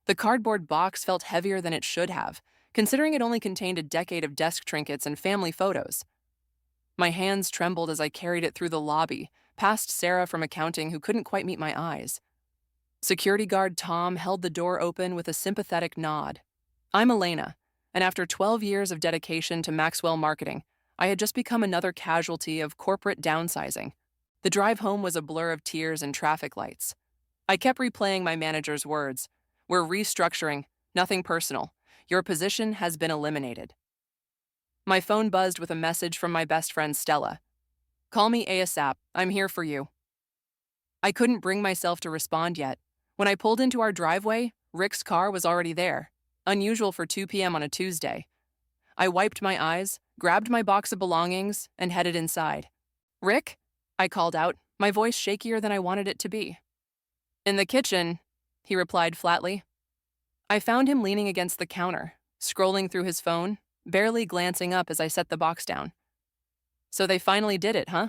The cardboard box felt heavier than it should have, considering it only contained a decade of desk trinkets and family photos. My hands trembled as I carried it through the lobby, past Sarah from accounting who couldn't quite meet my eyes. Security guard Tom held the door open with a sympathetic nod. I'm Elena, and after 12 years of dedication to Maxwell marketing, I had just become another casualty of corporate downsizing. The drive home was a blur of tears and traffic lights. I kept replaying my manager's words. We're restructuring, nothing personal. Your position has been eliminated. My phone buzzed with a message from my best friend Stella. Call me ASAP, I'm here for you. I couldn't bring myself to respond yet. When I pulled into our driveway, Rick's car was already there, unusual for 2 p.m. on a Tuesday. I wiped my eyes, grabbed my box of belongings, and headed inside. Rick? I called out, my voice shakier than I wanted it to be. In the kitchen, he replied flatly. I found him leaning against the counter, scrolling through his phone, barely glancing up as I set the box down. So they finally did it, huh?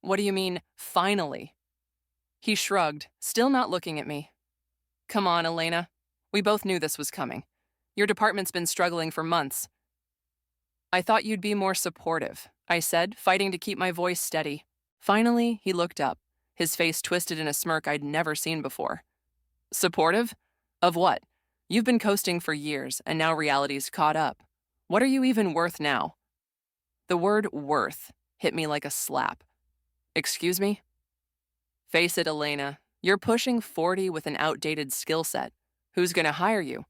What do you mean, finally? He shrugged, still not looking at me. Come on, Elena. We both knew this was coming. Your department's been struggling for months. I thought you'd be more supportive, I said, fighting to keep my voice steady. Finally, he looked up, his face twisted in a smirk I'd never seen before. Supportive? Of what? You've been coasting for years, and now reality's caught up. What are you even worth now? The word worth hit me like a slap. Excuse me? Face it, Elena. You're pushing 40 with an outdated skill set. Who's gonna hire you?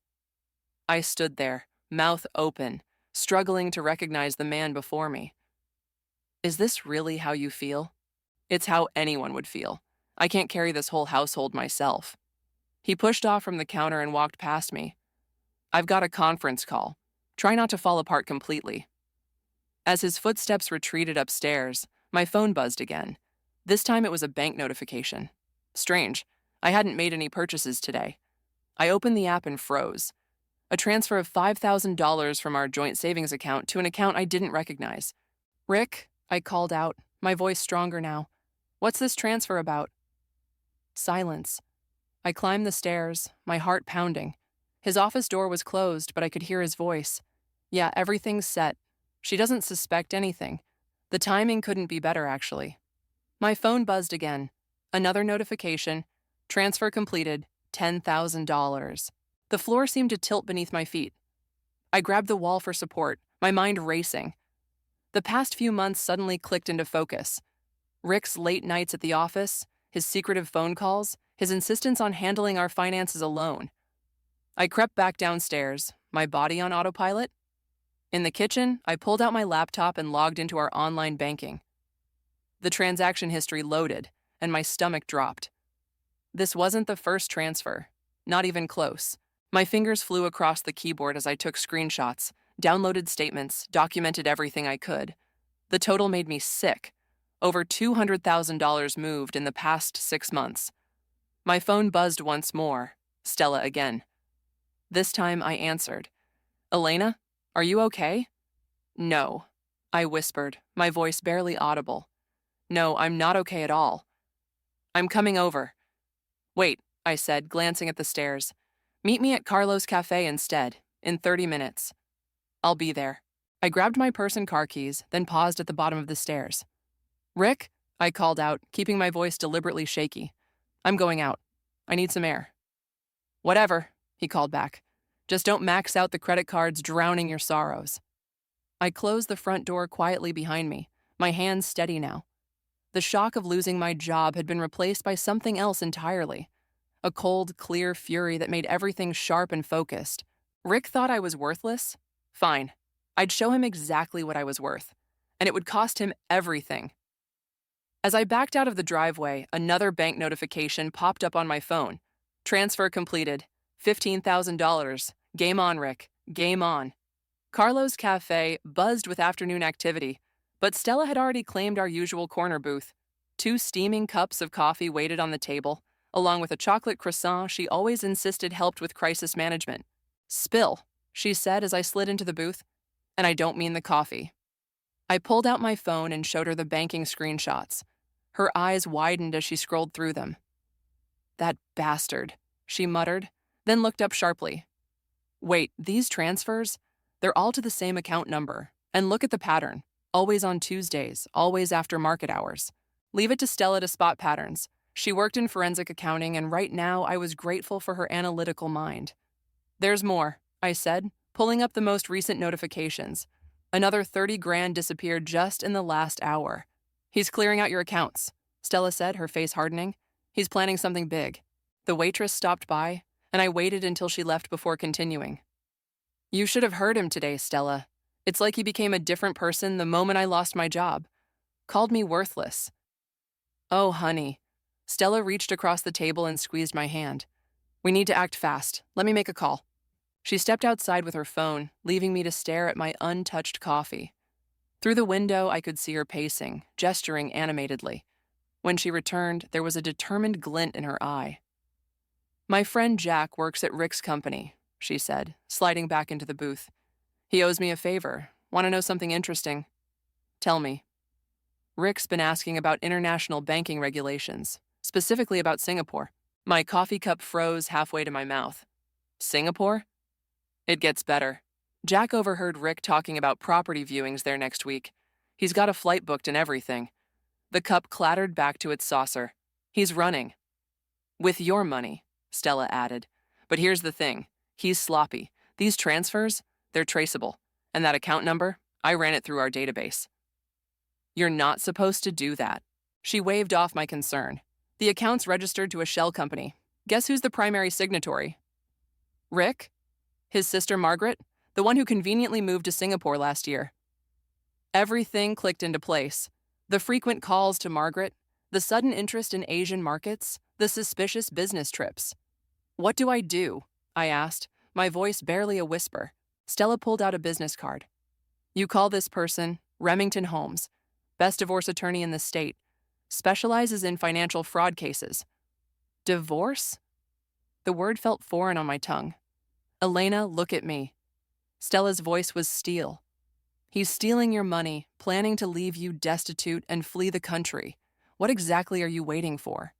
I stood there, mouth open, struggling to recognize the man before me. Is this really how you feel? It's how anyone would feel. I can't carry this whole household myself. He pushed off from the counter and walked past me. I've got a conference call. Try not to fall apart completely. As his footsteps retreated upstairs, my phone buzzed again. This time it was a bank notification. Strange. I hadn't made any purchases today. I opened the app and froze. A transfer of $5,000 from our joint savings account to an account I didn't recognize. Rick, I called out, my voice stronger now. What's this transfer about? Silence. I climbed the stairs, my heart pounding. His office door was closed, but I could hear his voice. Yeah, everything's set. She doesn't suspect anything. The timing couldn't be better, actually. My phone buzzed again. Another notification. Transfer completed. $10,000. The floor seemed to tilt beneath my feet. I grabbed the wall for support, my mind racing. The past few months suddenly clicked into focus. Rick's late nights at the office, his secretive phone calls, his insistence on handling our finances alone. I crept back downstairs, my body on autopilot. In the kitchen, I pulled out my laptop and logged into our online banking. The transaction history loaded, and my stomach dropped. This wasn't the first transfer, not even close. My fingers flew across the keyboard as I took screenshots, downloaded statements, documented everything I could. The total made me sick. Over $200,000 moved in the past 6 months. My phone buzzed once more. Stella again. This time I answered. Elena, are you okay? No, I whispered, my voice barely audible. No, I'm not okay at all. I'm coming over. Wait, I said, glancing at the stairs. Meet me at Carlo's Cafe instead, in 30 minutes. I'll be there. I grabbed my purse and car keys, then paused at the bottom of the stairs. Rick, I called out, keeping my voice deliberately shaky. I'm going out. I need some air. Whatever, he called back. Just don't max out the credit cards drowning your sorrows. I closed the front door quietly behind me, my hands steady now. The shock of losing my job had been replaced by something else entirely. A cold, clear fury that made everything sharp and focused. Rick thought I was worthless? Fine. I'd show him exactly what I was worth, and it would cost him everything. As I backed out of the driveway, another bank notification popped up on my phone. Transfer completed. $15,000. Game on, Rick. Game on. Carlo's Cafe buzzed with afternoon activity, but Stella had already claimed our usual corner booth. 2 steaming cups of coffee waited on the table, along with a chocolate croissant she always insisted helped with crisis management. Spill, she said as I slid into the booth. And I don't mean the coffee. I pulled out my phone and showed her the banking screenshots. Her eyes widened as she scrolled through them. That bastard, she muttered, then looked up sharply. Wait, these transfers? They're all to the same account number. And look at the pattern. Always on Tuesdays, always after market hours. Leave it to Stella to spot patterns. She worked in forensic accounting, and right now I was grateful for her analytical mind. There's more, I said, pulling up the most recent notifications. Another 30 grand disappeared just in the last hour. He's clearing out your accounts, Stella said, her face hardening. He's planning something big. The waitress stopped by, and I waited until she left before continuing. You should have heard him today, Stella. It's like he became a different person the moment I lost my job. Called me worthless. Oh, honey. Stella reached across the table and squeezed my hand. We need to act fast. Let me make a call. She stepped outside with her phone, leaving me to stare at my untouched coffee. Through the window, I could see her pacing, gesturing animatedly. When she returned, there was a determined glint in her eye. My friend Jack works at Rick's company, she said, sliding back into the booth. He owes me a favor. Want to know something interesting? Tell me. Rick's been asking about international banking regulations, specifically about Singapore. My coffee cup froze halfway to my mouth. Singapore? It gets better. Jack overheard Rick talking about property viewings there next week. He's got a flight booked and everything. The cup clattered back to its saucer. He's running. With your money, Stella added. But here's the thing. He's sloppy. These transfers, they're traceable. And that account number, I ran it through our database. You're not supposed to do that. She waved off my concern. The account's registered to a shell company. Guess who's the primary signatory? Rick? His sister Margaret? The one who conveniently moved to Singapore last year. Everything clicked into place. The frequent calls to Margaret, the sudden interest in Asian markets, the suspicious business trips. What do I do? I asked, my voice barely a whisper. Stella pulled out a business card. You call this person Remington Holmes, best divorce attorney in the state, specializes in financial fraud cases. Divorce? The word felt foreign on my tongue. Elena, look at me. Stella's voice was steel. He's stealing your money, planning to leave you destitute and flee the country. What exactly are you waiting for?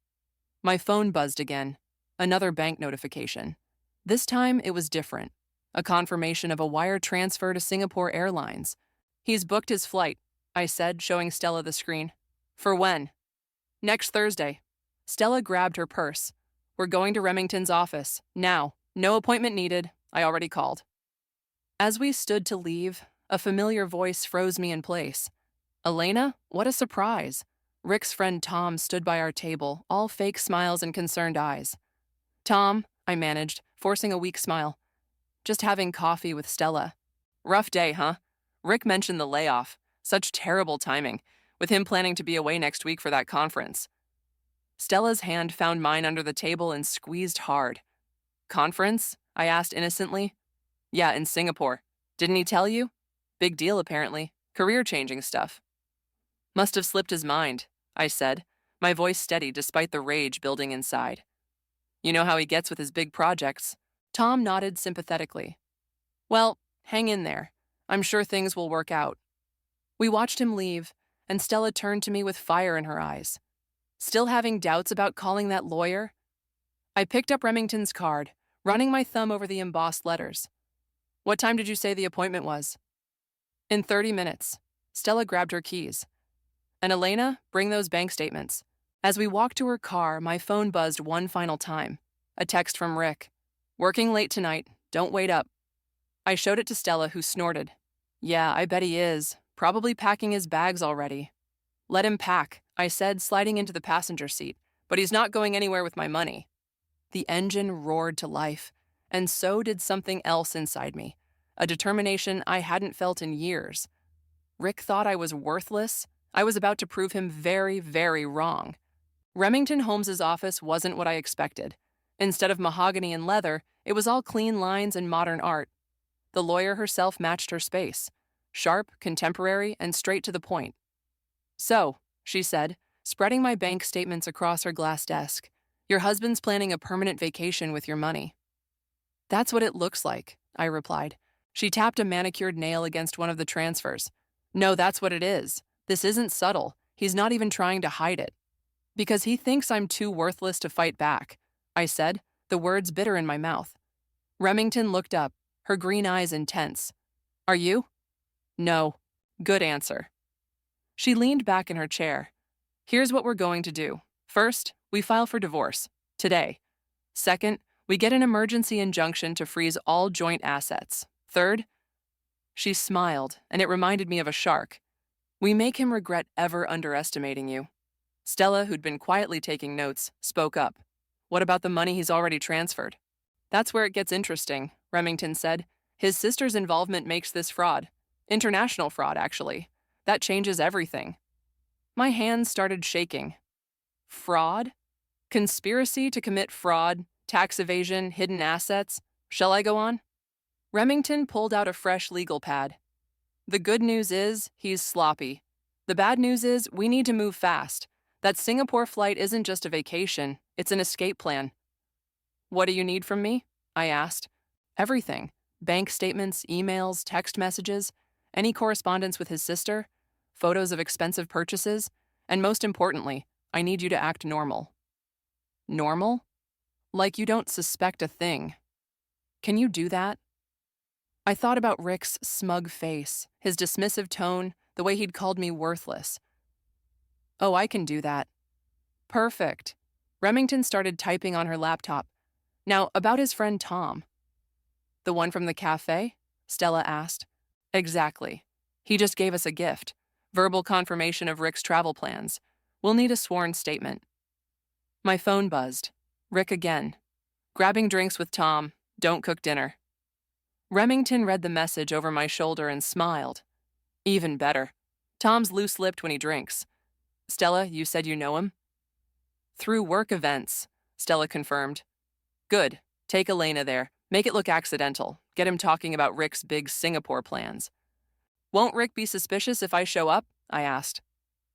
My phone buzzed again. Another bank notification. This time it was different. A confirmation of a wire transfer to Singapore Airlines. He's booked his flight, I said, showing Stella the screen. For when? Next Thursday. Stella grabbed her purse. We're going to Remington's office. Now. No appointment needed. I already called. As we stood to leave, a familiar voice froze me in place. Elena? What a surprise. Rick's friend Tom stood by our table, all fake smiles and concerned eyes. Tom, I managed, forcing a weak smile. Just having coffee with Stella. Rough day, huh? Rick mentioned the layoff. Such terrible timing, with him planning to be away next week for that conference. Stella's hand found mine under the table and squeezed hard. Conference? I asked innocently. Yeah, in Singapore. Didn't he tell you? Big deal, apparently. Career-changing stuff. Must have slipped his mind, I said, my voice steady despite the rage building inside. You know how he gets with his big projects. Tom nodded sympathetically. Well, hang in there. I'm sure things will work out. We watched him leave, and Stella turned to me with fire in her eyes. Still having doubts about calling that lawyer? I picked up Remington's card, running my thumb over the embossed letters. What time did you say the appointment was? In 30 minutes. Stella grabbed her keys. And Elena, bring those bank statements. As we walked to her car, my phone buzzed one final time. A text from Rick. Working late tonight. Don't wait up. I showed it to Stella, who snorted. Yeah, I bet he is. Probably packing his bags already. Let him pack, I said, sliding into the passenger seat. But he's not going anywhere with my money. The engine roared to life, and so did something else inside me. A determination I hadn't felt in years. Rick thought I was worthless. I was about to prove him very, very wrong. Remington Holmes's office wasn't what I expected. Instead of mahogany and leather, it was all clean lines and modern art. The lawyer herself matched her space. Sharp, contemporary, and straight to the point. So, she said, spreading my bank statements across her glass desk, your husband's planning a permanent vacation with your money. That's what it looks like, I replied. She tapped a manicured nail against one of the transfers. No, that's what it is. This isn't subtle. He's not even trying to hide it. Because he thinks I'm too worthless to fight back, I said, the words bitter in my mouth. Remington looked up, her green eyes intense. Are you? No. Good answer. She leaned back in her chair. Here's what we're going to do. First, we file for divorce. Today. Second, we get an emergency injunction to freeze all joint assets. Third, she smiled, and it reminded me of a shark. We make him regret ever underestimating you. Stella, who'd been quietly taking notes, spoke up. What about the money he's already transferred? That's where it gets interesting, Remington said. His sister's involvement makes this fraud. International fraud, actually. That changes everything. My hands started shaking. Fraud? Conspiracy to commit fraud, tax evasion, hidden assets. Shall I go on? Remington pulled out a fresh legal pad. The good news is, he's sloppy. The bad news is, we need to move fast. That Singapore flight isn't just a vacation, it's an escape plan. What do you need from me? I asked. Everything. Bank statements, emails, text messages, any correspondence with his sister, photos of expensive purchases, and most importantly, I need you to act normal. Normal? Like you don't suspect a thing. Can you do that? I thought about Rick's smug face, his dismissive tone, the way he'd called me worthless. Oh, I can do that. Perfect. Remington started typing on her laptop. Now, about his friend Tom. The one from the cafe? Stella asked. Exactly. He just gave us a gift. Verbal confirmation of Rick's travel plans. We'll need a sworn statement. My phone buzzed. Rick again. Grabbing drinks with Tom. Don't cook dinner. Remington read the message over my shoulder and smiled. Even better. Tom's loose-lipped when he drinks. Stella, you said you know him? Through work events, Stella confirmed. Good. Take Elena there. Make it look accidental. Get him talking about Rick's big Singapore plans. Won't Rick be suspicious if I show up? I asked.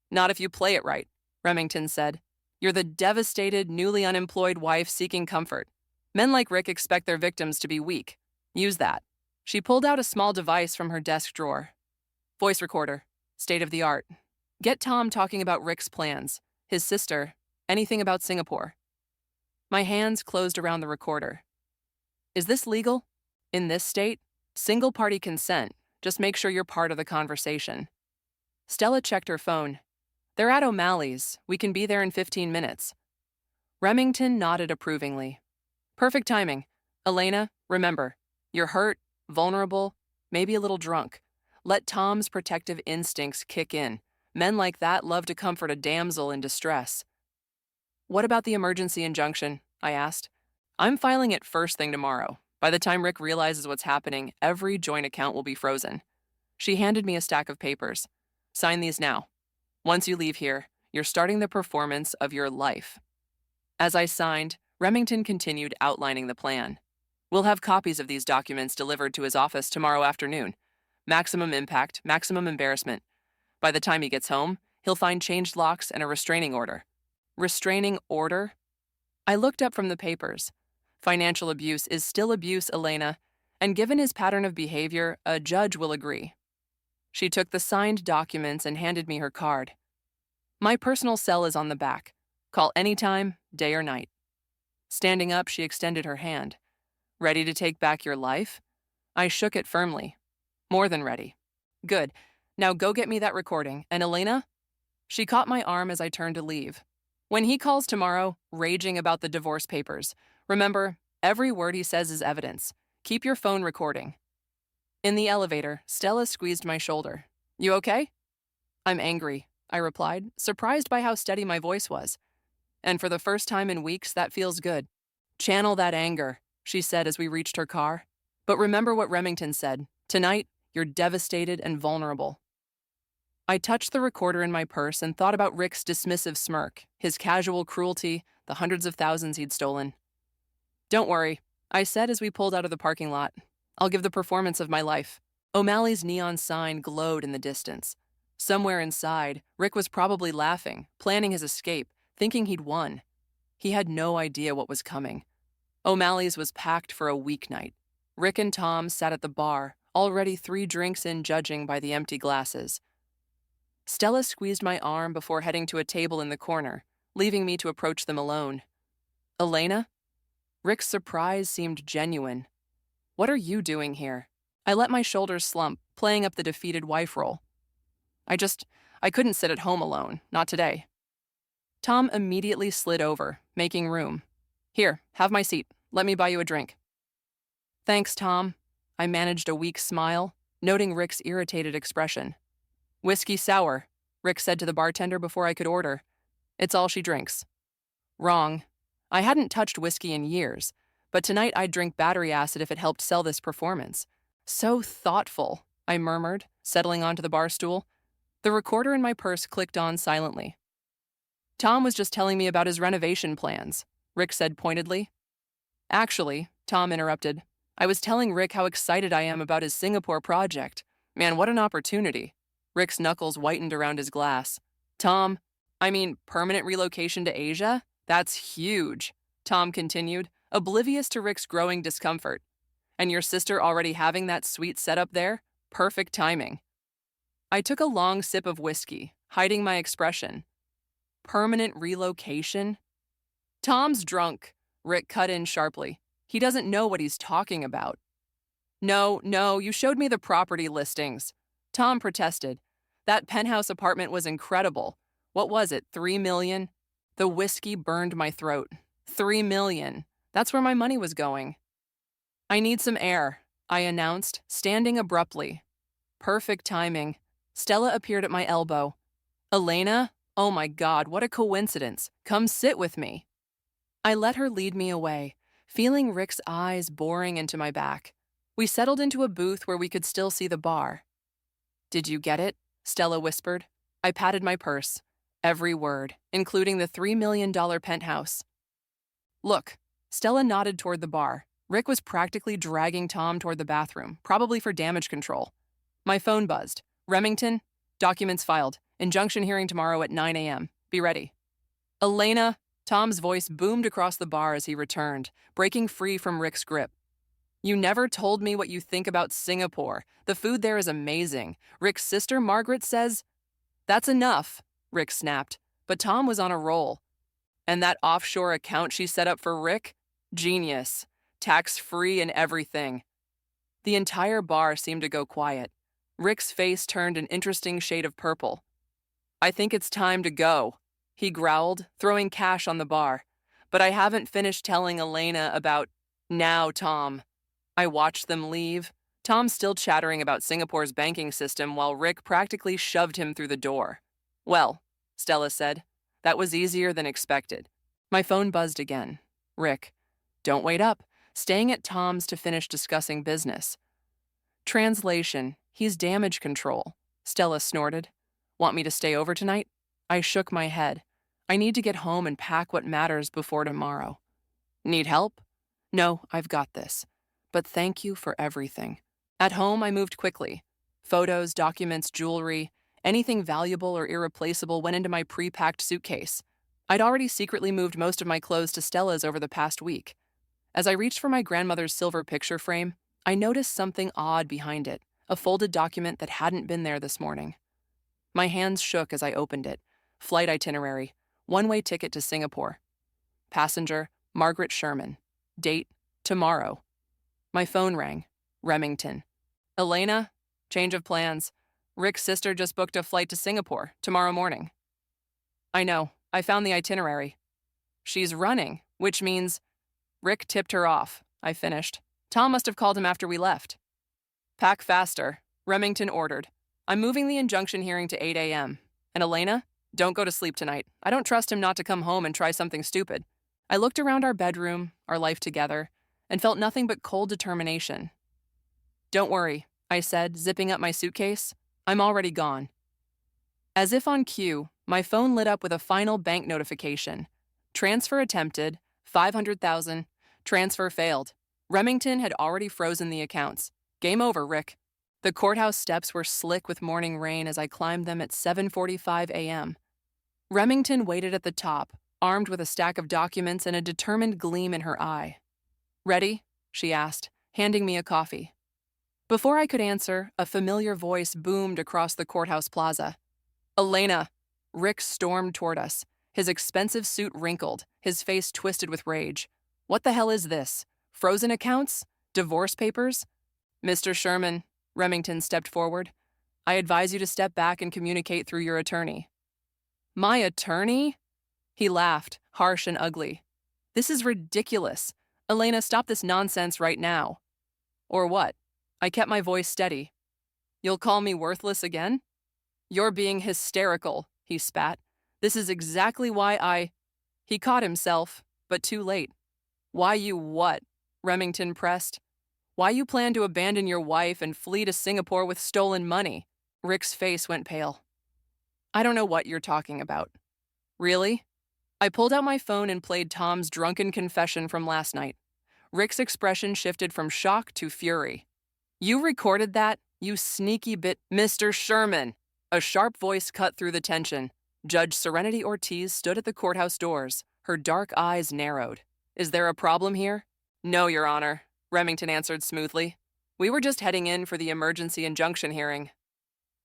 Not if you play it right, Remington said. You're the devastated, newly unemployed wife seeking comfort. Men like Rick expect their victims to be weak. Use that. She pulled out a small device from her desk drawer. Voice recorder. State of the art. Get Tom talking about Rick's plans, his sister, anything about Singapore. My hands closed around the recorder. Is this legal? In this state? Single-party consent. Just make sure you're part of the conversation. Stella checked her phone. They're at O'Malley's. We can be there in 15 minutes. Remington nodded approvingly. Perfect timing. Elena, remember, you're hurt, vulnerable, maybe a little drunk. Let Tom's protective instincts kick in. Men like that love to comfort a damsel in distress. What about the emergency injunction? I asked. I'm filing it first thing tomorrow. By the time Rick realizes what's happening, every joint account will be frozen. She handed me a stack of papers. Sign these now. Once you leave here, you're starting the performance of your life. As I signed, Remington continued outlining the plan. We'll have copies of these documents delivered to his office tomorrow afternoon. Maximum impact, maximum embarrassment. By the time he gets home, he'll find changed locks and a restraining order. Restraining order? I looked up from the papers. Financial abuse is still abuse, Elena, and given his pattern of behavior, a judge will agree. She took the signed documents and handed me her card. My personal cell is on the back. Call anytime, day or night. Standing up, she extended her hand. Ready to take back your life? I shook it firmly. More than ready. Good. Now go get me that recording. And Elena? She caught my arm as I turned to leave. When he calls tomorrow, raging about the divorce papers, remember, every word he says is evidence. Keep your phone recording. In the elevator, Stella squeezed my shoulder. You okay? I'm angry, I replied, surprised by how steady my voice was. And for the first time in weeks, that feels good. Channel that anger, she said as we reached her car. But remember what Remington said. Tonight, you're devastated and vulnerable. I touched the recorder in my purse and thought about Rick's dismissive smirk, his casual cruelty, the hundreds of thousands he'd stolen. Don't worry, I said as we pulled out of the parking lot. I'll give the performance of my life. O'Malley's neon sign glowed in the distance. Somewhere inside, Rick was probably laughing, planning his escape, thinking he'd won. He had no idea what was coming. O'Malley's was packed for a weeknight. Rick and Tom sat at the bar, already 3 drinks in, judging by the empty glasses. Stella squeezed my arm before heading to a table in the corner, leaving me to approach them alone. Elena? Rick's surprise seemed genuine. What are you doing here? I let my shoulders slump, playing up the defeated wife role. I just, I couldn't sit at home alone, not today. Tom immediately slid over, making room. Here, have my seat. Let me buy you a drink. Thanks, Tom. I managed a weak smile, noting Rick's irritated expression. Whiskey sour, Rick said to the bartender before I could order. It's all she drinks. Wrong. I hadn't touched whiskey in years, but tonight I'd drink battery acid if it helped sell this performance. So thoughtful, I murmured, settling onto the bar stool. The recorder in my purse clicked on silently. Tom was just telling me about his renovation plans, Rick said pointedly. Actually, Tom interrupted, I was telling Rick how excited I am about his Singapore project. Man, what an opportunity. Rick's knuckles whitened around his glass. Tom, permanent relocation to Asia? That's huge, Tom continued, oblivious to Rick's growing discomfort. And your sister already having that sweet setup there? Perfect timing. I took a long sip of whiskey, hiding my expression. Permanent relocation? Tom's drunk, Rick cut in sharply. He doesn't know what he's talking about. No, you showed me the property listings. Tom protested. That penthouse apartment was incredible. What was it, $3 million? The whiskey burned my throat. $3 million. That's where my money was going. I need some air, I announced, standing abruptly. Perfect timing. Stella appeared at my elbow. Elena? Oh my God, what a coincidence. Come sit with me. I let her lead me away, feeling Rick's eyes boring into my back. We settled into a booth where we could still see the bar. Did you get it? Stella whispered. I patted my purse. Every word, including the $3 million penthouse. Look, Stella nodded toward the bar. Rick was practically dragging Tom toward the bathroom, probably for damage control. My phone buzzed. Remington, documents filed. Injunction hearing tomorrow at 9 a.m. Be ready. Elena, Tom's voice boomed across the bar as he returned, breaking free from Rick's grip. You never told me what you think about Singapore. The food there is amazing. Rick's sister, Margaret, says... That's enough, Rick snapped, but Tom was on a roll. And that offshore account she set up for Rick? Genius. Tax-free and everything. The entire bar seemed to go quiet. Rick's face turned an interesting shade of purple. I think it's time to go, he growled, throwing cash on the bar. But I haven't finished telling Elena about... Now, Tom. I watched them leave, Tom still chattering about Singapore's banking system while Rick practically shoved him through the door. Well, Stella said, that was easier than expected. My phone buzzed again. Rick, don't wait up. Staying at Tom's to finish discussing business. Translation, he's damage control, Stella snorted. Want me to stay over tonight? I shook my head. I need to get home and pack what matters before tomorrow. Need help? No, I've got this. But thank you for everything. At home, I moved quickly. Photos, documents, jewelry, anything valuable or irreplaceable went into my pre-packed suitcase. I'd already secretly moved most of my clothes to Stella's over the past week. As I reached for my grandmother's silver picture frame, I noticed something odd behind it, a folded document that hadn't been there this morning. My hands shook as I opened it. Flight itinerary, one-way ticket to Singapore. Passenger, Margaret Sherman. Date, tomorrow. My phone rang. Remington. Elena, change of plans. Rick's sister just booked a flight to Singapore tomorrow morning. I know, I found the itinerary. She's running, which means... Rick tipped her off, I finished. Tom must have called him after we left. Pack faster, Remington ordered. I'm moving the injunction hearing to 8 a.m. And Elena, don't go to sleep tonight. I don't trust him not to come home and try something stupid. I looked around our bedroom, our life together, and felt nothing but cold determination. Don't worry, I said, zipping up my suitcase. I'm already gone. As if on cue, my phone lit up with a final bank notification. Transfer attempted, 500,000, transfer failed. Remington had already frozen the accounts. Game over, Rick. The courthouse steps were slick with morning rain as I climbed them at 7:45 a.m. Remington waited at the top, armed with a stack of documents and a determined gleam in her eye. Ready? She asked, handing me a coffee. Before I could answer, a familiar voice boomed across the courthouse plaza. Elena! Rick stormed toward us. His expensive suit wrinkled, his face twisted with rage. What the hell is this? Frozen accounts? Divorce papers? Mr. Sherman, Remington stepped forward. I advise you to step back and communicate through your attorney. My attorney? He laughed, harsh and ugly. This is ridiculous. Elena, stop this nonsense right now. Or what? I kept my voice steady. You'll call me worthless again? You're being hysterical, he spat. This is exactly why I... He caught himself, but too late. Why you what? Remington pressed. Why you plan to abandon your wife and flee to Singapore with stolen money? Rick's face went pale. I don't know what you're talking about. Really? I pulled out my phone and played Tom's drunken confession from last night. Rick's expression shifted from shock to fury. You recorded that, you sneaky bit... Mr. Sherman! A sharp voice cut through the tension. Judge Serenity Ortiz stood at the courthouse doors, her dark eyes narrowed. Is there a problem here? No, Your Honor, Remington answered smoothly. We were just heading in for the emergency injunction hearing.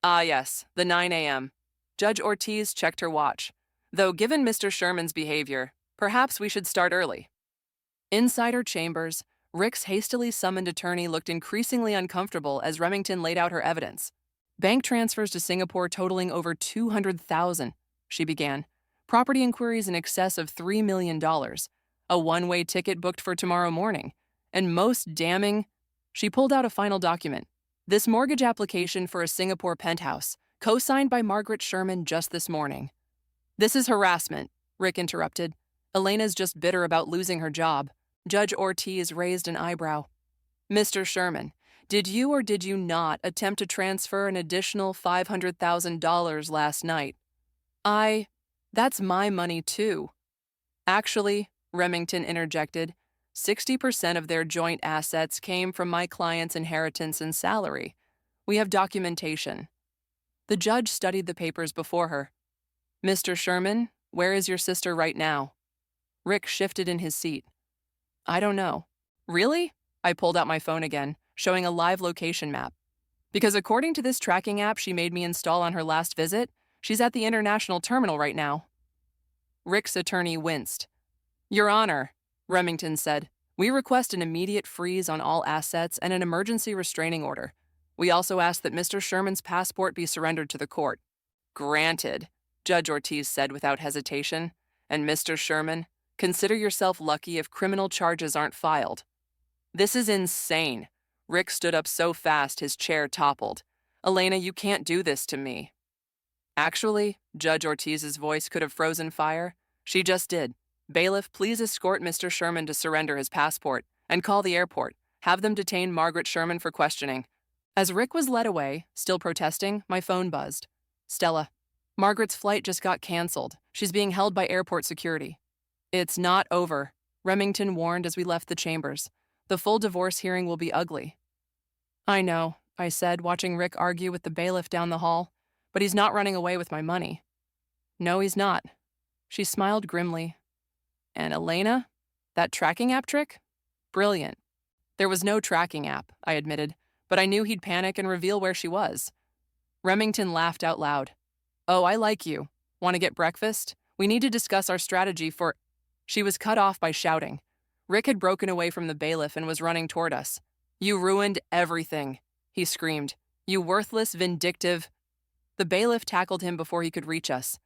Ah, yes, the 9 a.m. Judge Ortiz checked her watch. Though given Mr. Sherman's behavior, perhaps we should start early. Inside her chambers, Rick's hastily summoned attorney looked increasingly uncomfortable as Remington laid out her evidence. Bank transfers to Singapore totaling over $200,000, she began. Property inquiries in excess of $3 million. A one-way ticket booked for tomorrow morning. And most damning, she pulled out a final document. This mortgage application for a Singapore penthouse, co-signed by Margaret Sherman just this morning. This is harassment, Rick interrupted. Elena's just bitter about losing her job. Judge Ortiz raised an eyebrow. Mr. Sherman, did you or did you not attempt to transfer an additional $500,000 last night? That's my money too. Actually, Remington interjected, 60% of their joint assets came from my client's inheritance and salary. We have documentation. The judge studied the papers before her. Mr. Sherman, where is your sister right now? Rick shifted in his seat. I don't know. Really? I pulled out my phone again, showing a live location map. Because according to this tracking app she made me install on her last visit, she's at the international terminal right now. Rick's attorney winced. Your Honor, Remington said, we request an immediate freeze on all assets and an emergency restraining order. We also ask that Mr. Sherman's passport be surrendered to the court. Granted, Judge Ortiz said without hesitation. And Mr. Sherman, consider yourself lucky if criminal charges aren't filed. This is insane. Rick stood up so fast his chair toppled. Elena, you can't do this to me. Actually, Judge Ortiz's voice could have frozen fire. She just did. Bailiff, please escort Mr. Sherman to surrender his passport and call the airport. Have them detain Margaret Sherman for questioning. As Rick was led away, still protesting, my phone buzzed. Stella, Margaret's flight just got canceled. She's being held by airport security. It's not over, Remington warned as we left the chambers. The full divorce hearing will be ugly. I know, I said, watching Rick argue with the bailiff down the hall, but he's not running away with my money. No, he's not. She smiled grimly. And Elena? That tracking app trick? Brilliant. There was no tracking app, I admitted, but I knew he'd panic and reveal where she was. Remington laughed out loud. Oh, I like you. Want to get breakfast? We need to discuss our strategy for... She was cut off by shouting. Rick had broken away from the bailiff and was running toward us. You ruined everything, he screamed. You worthless, vindictive... The bailiff tackled him before he could reach us.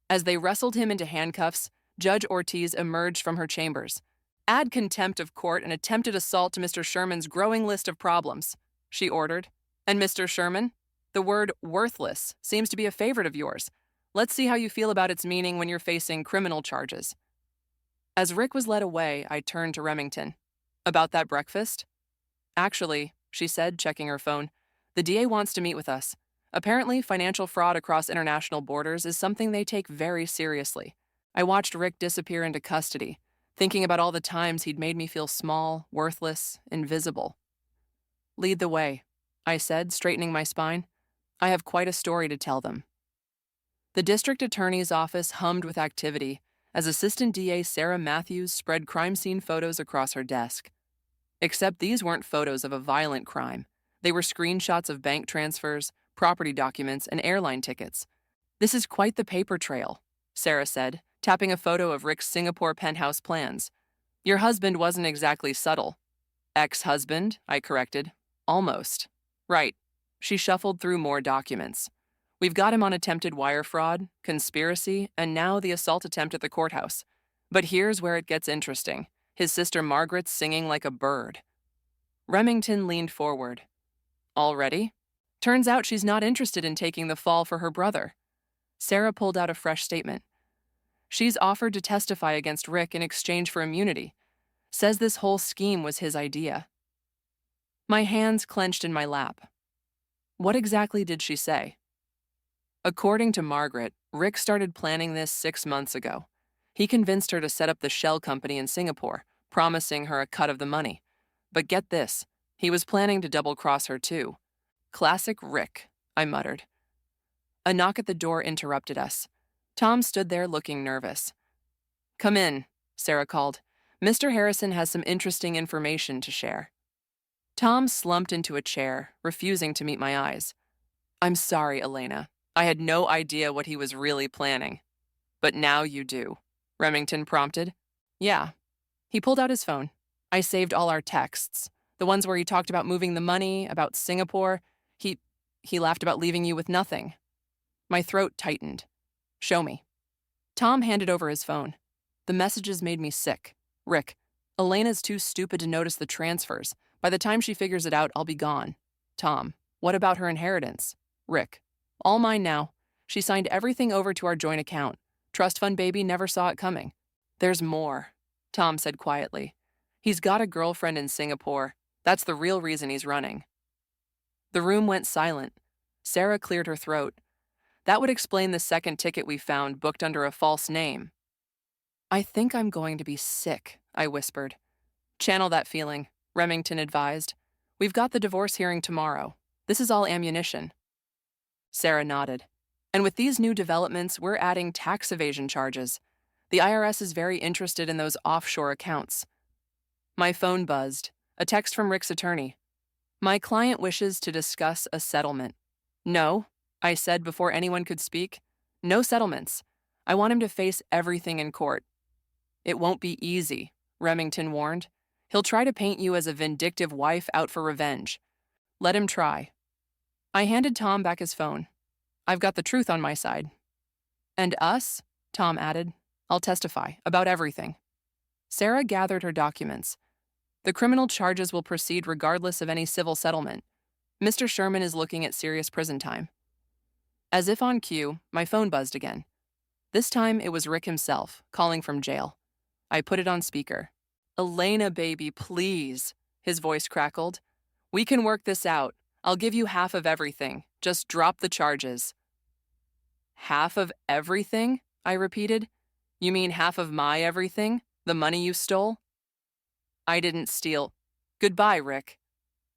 As they wrestled him into handcuffs, Judge Ortiz emerged from her chambers. Add contempt of court and attempted assault to Mr. Sherman's growing list of problems, she ordered. And Mr. Sherman? The word worthless seems to be a favorite of yours. Let's see how you feel about its meaning when you're facing criminal charges. As Rick was led away, I turned to Remington. About that breakfast? Actually, she said, checking her phone, the DA wants to meet with us. Apparently, financial fraud across international borders is something they take very seriously. I watched Rick disappear into custody, thinking about all the times he'd made me feel small, worthless, invisible. Lead the way, I said, straightening my spine. I have quite a story to tell them. The district attorney's office hummed with activity as Assistant DA Sarah Matthews spread crime scene photos across her desk. Except these weren't photos of a violent crime. They were screenshots of bank transfers, property documents, and airline tickets. This is quite the paper trail, Sarah said, tapping a photo of Rick's Singapore penthouse plans. Your husband wasn't exactly subtle. Ex-husband, I corrected. Almost. Right. She shuffled through more documents. We've got him on attempted wire fraud, conspiracy, and now the assault attempt at the courthouse. But here's where it gets interesting. His sister Margaret's singing like a bird. Remington leaned forward. Already? Turns out she's not interested in taking the fall for her brother. Sarah pulled out a fresh statement. She's offered to testify against Rick in exchange for immunity. Says this whole scheme was his idea. My hands clenched in my lap. What exactly did she say? According to Margaret, Rick started planning this 6 months ago. He convinced her to set up the shell company in Singapore, promising her a cut of the money. But get this, he was planning to double-cross her too. Classic Rick, I muttered. A knock at the door interrupted us. Tom stood there looking nervous. Come in, Sarah called. Mr. Harrison has some interesting information to share. Tom slumped into a chair, refusing to meet my eyes. I'm sorry, Elena. I had no idea what he was really planning. But now you do, Remington prompted. Yeah. He pulled out his phone. I saved all our texts. The ones where he talked about moving the money, about Singapore. He laughed about leaving you with nothing. My throat tightened. Show me. Tom handed over his phone. The messages made me sick. Rick, Elena's too stupid to notice the transfers. By the time she figures it out, I'll be gone. Tom, what about her inheritance? Rick, all mine now. She signed everything over to our joint account. Trust fund baby never saw it coming. There's more, Tom said quietly. He's got a girlfriend in Singapore. That's the real reason he's running. The room went silent. Sarah cleared her throat. That would explain the second ticket we found booked under a false name. I think I'm going to be sick, I whispered. Channel that feeling, Remington advised. We've got the divorce hearing tomorrow. This is all ammunition. Sarah nodded. And with these new developments, we're adding tax evasion charges. The IRS is very interested in those offshore accounts. My phone buzzed. A text from Rick's attorney. My client wishes to discuss a settlement. No, I said before anyone could speak. No settlements. I want him to face everything in court. It won't be easy, Remington warned. He'll try to paint you as a vindictive wife out for revenge. Let him try. I handed Tom back his phone. I've got the truth on my side. And us, Tom added. I'll testify about everything. Sarah gathered her documents. The criminal charges will proceed regardless of any civil settlement. Mr. Sherman is looking at serious prison time. As if on cue, my phone buzzed again. This time it was Rick himself, calling from jail. I put it on speaker. Elena, baby, please, his voice crackled. We can work this out. I'll give you half of everything. Just drop the charges. Half of everything? I repeated. You mean half of my everything? The money you stole? I didn't steal. Goodbye, Rick.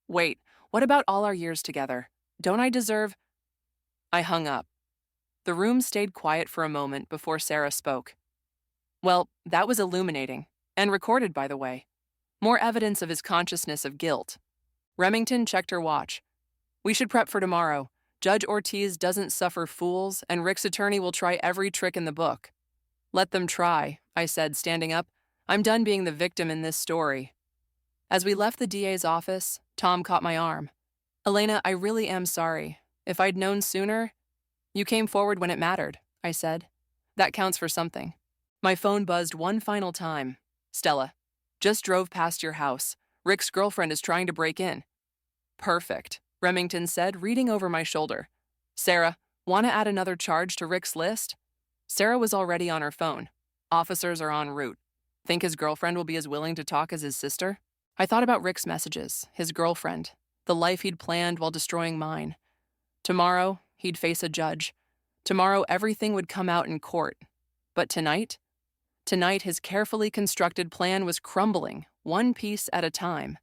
Wait, what about all our years together? Don't I deserve... I hung up. The room stayed quiet for a moment before Sarah spoke. Well, that was illuminating, and recorded, by the way. More evidence of his consciousness of guilt. Remington checked her watch. We should prep for tomorrow. Judge Ortiz doesn't suffer fools, and Rick's attorney will try every trick in the book. Let them try, I said, standing up. I'm done being the victim in this story. As we left the DA's office, Tom caught my arm. Elena, I really am sorry. If I'd known sooner... You came forward when it mattered, I said. That counts for something. My phone buzzed one final time. Stella, just drove past your house. Rick's girlfriend is trying to break in. Perfect, Remington said, reading over my shoulder. Sarah, want to add another charge to Rick's list? Sarah was already on her phone. Officers are en route. Think his girlfriend will be as willing to talk as his sister? I thought about Rick's messages, his girlfriend, the life he'd planned while destroying mine. Tomorrow, he'd face a judge. Tomorrow, everything would come out in court. But tonight, his carefully constructed plan was crumbling, one piece at a time.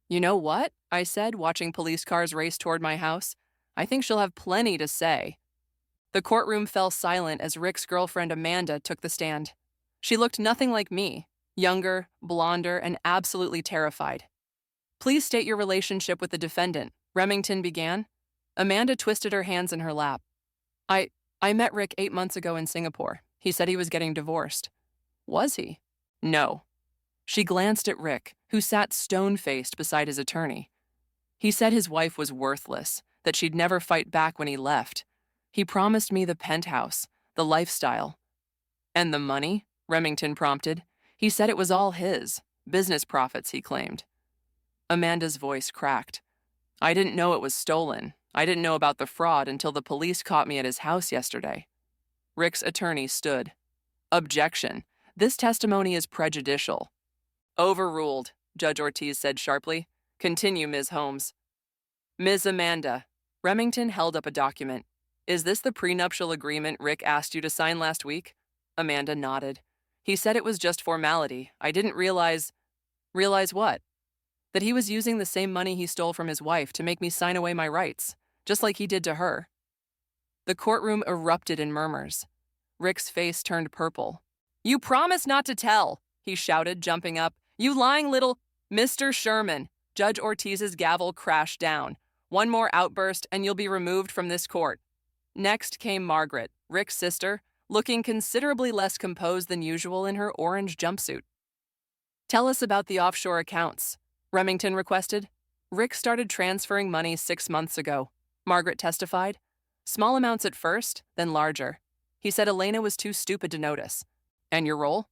You know what? I said, watching police cars race toward my house. I think she'll have plenty to say. The courtroom fell silent as Rick's girlfriend Amanda took the stand. She looked nothing like me, younger, blonder, and absolutely terrified. Please state your relationship with the defendant, Remington began. Amanda twisted her hands in her lap. I met Rick 8 months ago in Singapore. He said he was getting divorced. Was he? No. She glanced at Rick, who who sat stone-faced beside his attorney. He said his wife was worthless, that she'd never fight back when he left. He promised me the penthouse, the lifestyle. And the money? Remington prompted. He said it was all his. Business profits, he claimed. Amanda's voice cracked. I didn't know it was stolen. I didn't know about the fraud until the police caught me at his house yesterday. Rick's attorney stood. Objection. This testimony is prejudicial. Overruled, Judge Ortiz said sharply. Continue, Ms. Holmes. Ms. Amanda. Remington held up a document. Is this the prenuptial agreement Rick asked you to sign last week? Amanda nodded. He said it was just formality. I didn't realize... Realize what? That he was using the same money he stole from his wife to make me sign away my rights, just like he did to her. The courtroom erupted in murmurs. Rick's face turned purple. You promised not to tell, he shouted, jumping up. You lying little... Mr. Sherman. Judge Ortiz's gavel crashed down. One more outburst and you'll be removed from this court. Next came Margaret, Rick's sister, looking considerably less composed than usual in her orange jumpsuit. Tell us about the offshore accounts, Remington requested. Rick started transferring money 6 months ago, Margaret testified. Small amounts at first, then larger. He said Elena was too stupid to notice. And your role?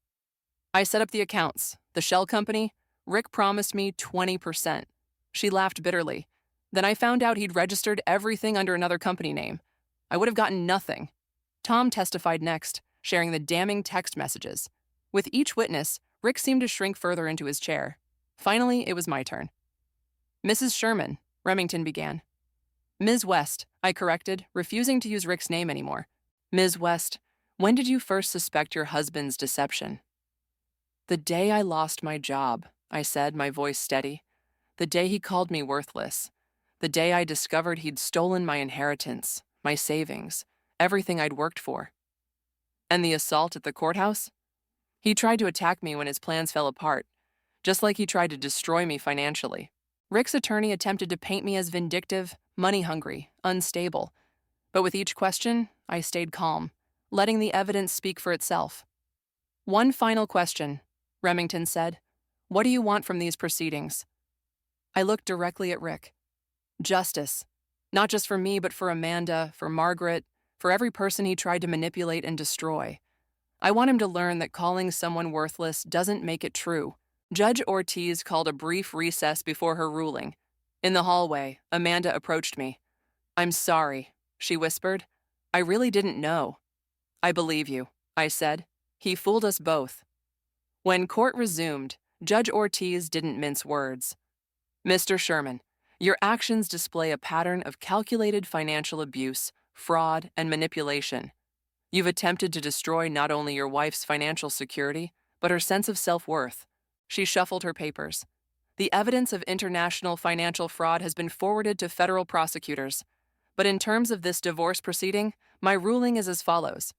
I set up the accounts. The shell company, Rick promised me 20%. She laughed bitterly. Then I found out he'd registered everything under another company name. I would have gotten nothing. Tom testified next, sharing the damning text messages. With each witness, Rick seemed to shrink further into his chair. Finally, it was my turn. Mrs. Sherman, Remington began. Ms. West, I corrected, refusing to use Rick's name anymore. Ms. West, when did you first suspect your husband's deception? The day I lost my job, I said, my voice steady. The day he called me worthless. The day I discovered he'd stolen my inheritance, my savings, everything I'd worked for. And the assault at the courthouse? He tried to attack me when his plans fell apart, just like he tried to destroy me financially. Rick's attorney attempted to paint me as vindictive, money-hungry, unstable. But with each question, I stayed calm, letting the evidence speak for itself. One final question, Remington said. What do you want from these proceedings? I looked directly at Rick. Justice. Not just for me, but for Amanda, for Margaret, for every person he tried to manipulate and destroy. I want him to learn that calling someone worthless doesn't make it true. Judge Ortiz called a brief recess before her ruling. In the hallway, Amanda approached me. I'm sorry, she whispered. I really didn't know. I believe you, I said. He fooled us both. When court resumed, Judge Ortiz didn't mince words. Mr. Sherman, your actions display a pattern of calculated financial abuse, fraud, and manipulation. You've attempted to destroy not only your wife's financial security, but her sense of self-worth. She shuffled her papers. The evidence of international financial fraud has been forwarded to federal prosecutors. But in terms of this divorce proceeding, my ruling is as follows.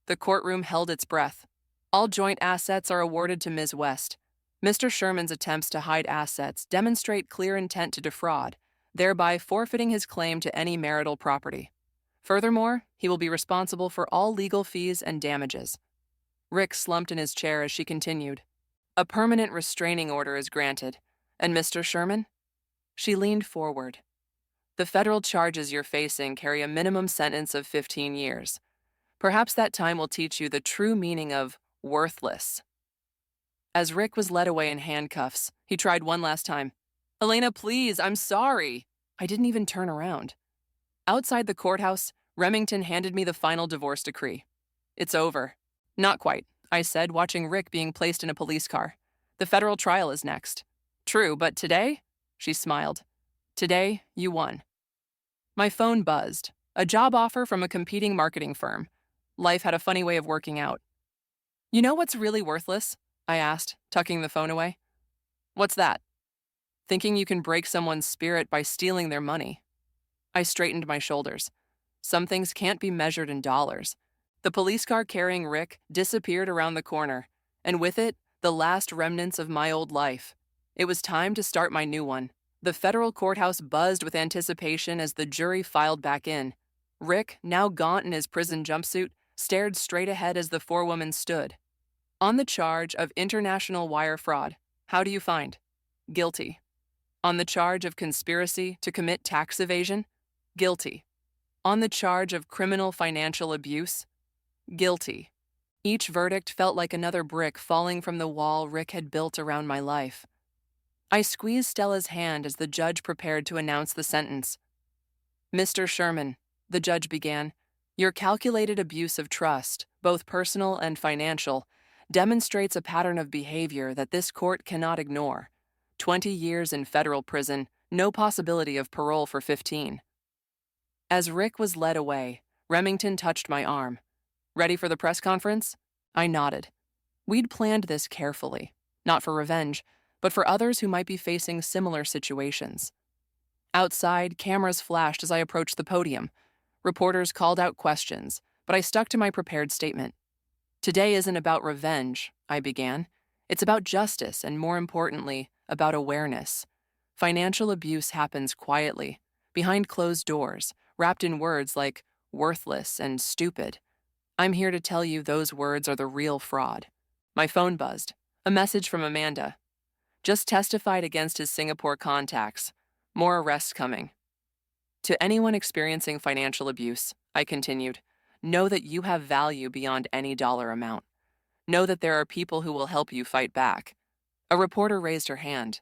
The courtroom held its breath. All joint assets are awarded to Ms. West. Mr. Sherman's attempts to hide assets demonstrate clear intent to defraud, thereby forfeiting his claim to any marital property. Furthermore, he will be responsible for all legal fees and damages. Rick slumped in his chair as she continued. A permanent restraining order is granted. And Mr. Sherman? She leaned forward. The federal charges you're facing carry a minimum sentence of 15 years. Perhaps that time will teach you the true meaning of worthless. As Rick was led away in handcuffs, he tried one last time. Elena, please, I'm sorry. I didn't even turn around. Outside the courthouse, Remington handed me the final divorce decree. It's over. Not quite, I said, watching Rick being placed in a police car. The federal trial is next. True, but today? She smiled. Today, you won. My phone buzzed. A job offer from a competing marketing firm. Life had a funny way of working out. You know what's really worthless? I asked, tucking the phone away. What's that? Thinking you can break someone's spirit by stealing their money. I straightened my shoulders. Some things can't be measured in dollars. The police car carrying Rick disappeared around the corner, and with it, the last remnants of my old life. It was time to start my new one. The federal courthouse buzzed with anticipation as the jury filed back in. Rick, now gaunt in his prison jumpsuit, stared straight ahead as the forewoman stood. On the charge of international wire fraud, how do you find? Guilty. On the charge of conspiracy to commit tax evasion? Guilty. On the charge of criminal financial abuse? Guilty. Each verdict felt like another brick falling from the wall Rick had built around my life. I squeezed Stella's hand as the judge prepared to announce the sentence. Mr. Sherman, the judge began, your calculated abuse of trust, both personal and financial, demonstrates a pattern of behavior that this court cannot ignore. 20 years in federal prison, no possibility of parole for 15. As Rick was led away, Remington touched my arm. Ready for the press conference? I nodded. We'd planned this carefully, not for revenge, but for others who might be facing similar situations. Outside, cameras flashed as I approached the podium. Reporters called out questions, but I stuck to my prepared statement. Today isn't about revenge, I began. It's about justice and, more importantly, about awareness. Financial abuse happens quietly, behind closed doors, wrapped in words like worthless and stupid. I'm here to tell you those words are the real fraud. My phone buzzed. A message from Amanda. Just testified against his Singapore contacts. More arrests coming. To anyone experiencing financial abuse, I continued, know that you have value beyond any dollar amount. Know that there are people who will help you fight back. A reporter raised her hand.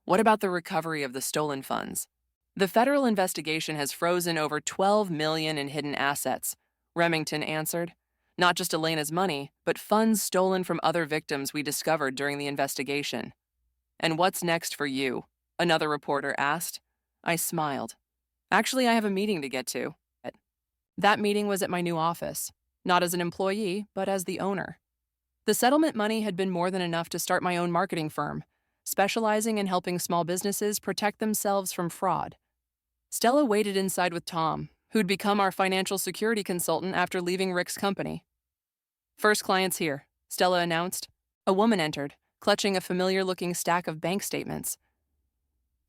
What about the recovery of the stolen funds? The federal investigation has frozen over $12 million in hidden assets, Remington answered. Not just Elena's money, but funds stolen from other victims we discovered during the investigation. And what's next for you? Another reporter asked. I smiled. Actually, I have a meeting to get to. That meeting was at my new office, not as an employee, but as the owner. The settlement money had been more than enough to start my own marketing firm, specializing in helping small businesses protect themselves from fraud. Stella waited inside with Tom, who'd become our financial security consultant after leaving Rick's company. First client's here, Stella announced. A woman entered, clutching a familiar-looking stack of bank statements.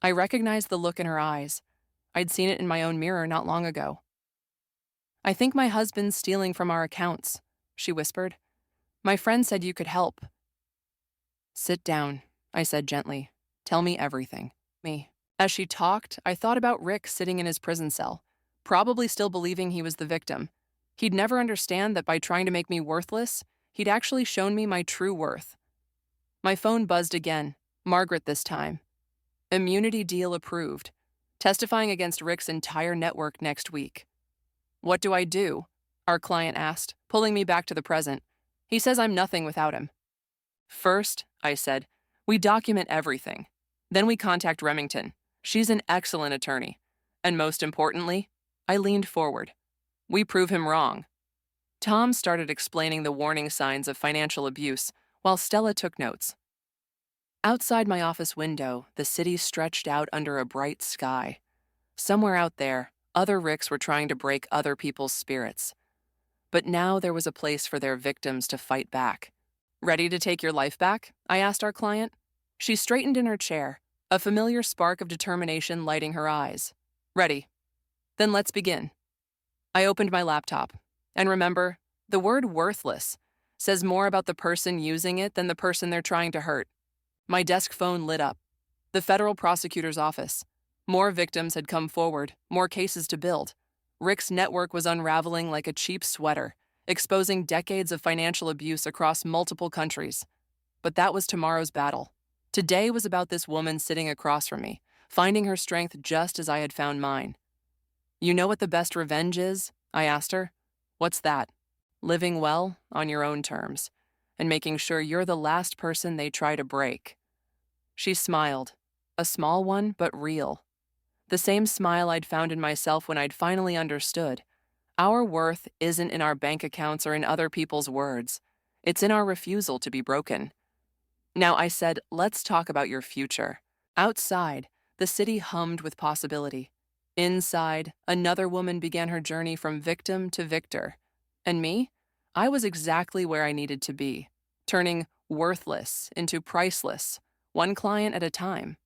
I recognized the look in her eyes. I'd seen it in my own mirror not long ago. I think my husband's stealing from our accounts, she whispered. My friend said you could help. Sit down, I said gently. Tell me everything. Me. As she talked, I thought about Rick sitting in his prison cell, probably still believing he was the victim. He'd never understand that by trying to make me worthless, he'd actually shown me my true worth. My phone buzzed again, Margaret this time. Immunity deal approved. Testifying against Rick's entire network next week. What do I do? Our client asked, pulling me back to the present. He says I'm nothing without him. First, I said, we document everything. Then we contact Remington. She's an excellent attorney. And most importantly, I leaned forward. We prove him wrong. Tom started explaining the warning signs of financial abuse, while Stella took notes. Outside my office window, the city stretched out under a bright sky. Somewhere out there, other Ricks were trying to break other people's spirits. But now there was a place for their victims to fight back. Ready to take your life back? I asked our client. She straightened in her chair, a familiar spark of determination lighting her eyes. Ready. Then let's begin. I opened my laptop. And remember, the word worthless says more about the person using it than the person they're trying to hurt. My desk phone lit up. The federal prosecutor's office. More victims had come forward, more cases to build. Rick's network was unraveling like a cheap sweater, exposing decades of financial abuse across multiple countries. But that was tomorrow's battle. Today was about this woman sitting across from me, finding her strength just as I had found mine. You know what the best revenge is? I asked her. What's that? Living well, on your own terms, and making sure you're the last person they try to break. She smiled, a small one, but real. The same smile I'd found in myself when I'd finally understood. Our worth isn't in our bank accounts or in other people's words. It's in our refusal to be broken. Now, I said, let's talk about your future. Outside, the city hummed with possibility. Inside, another woman began her journey from victim to victor. And me? I was exactly where I needed to be, turning worthless into priceless, one client at a time.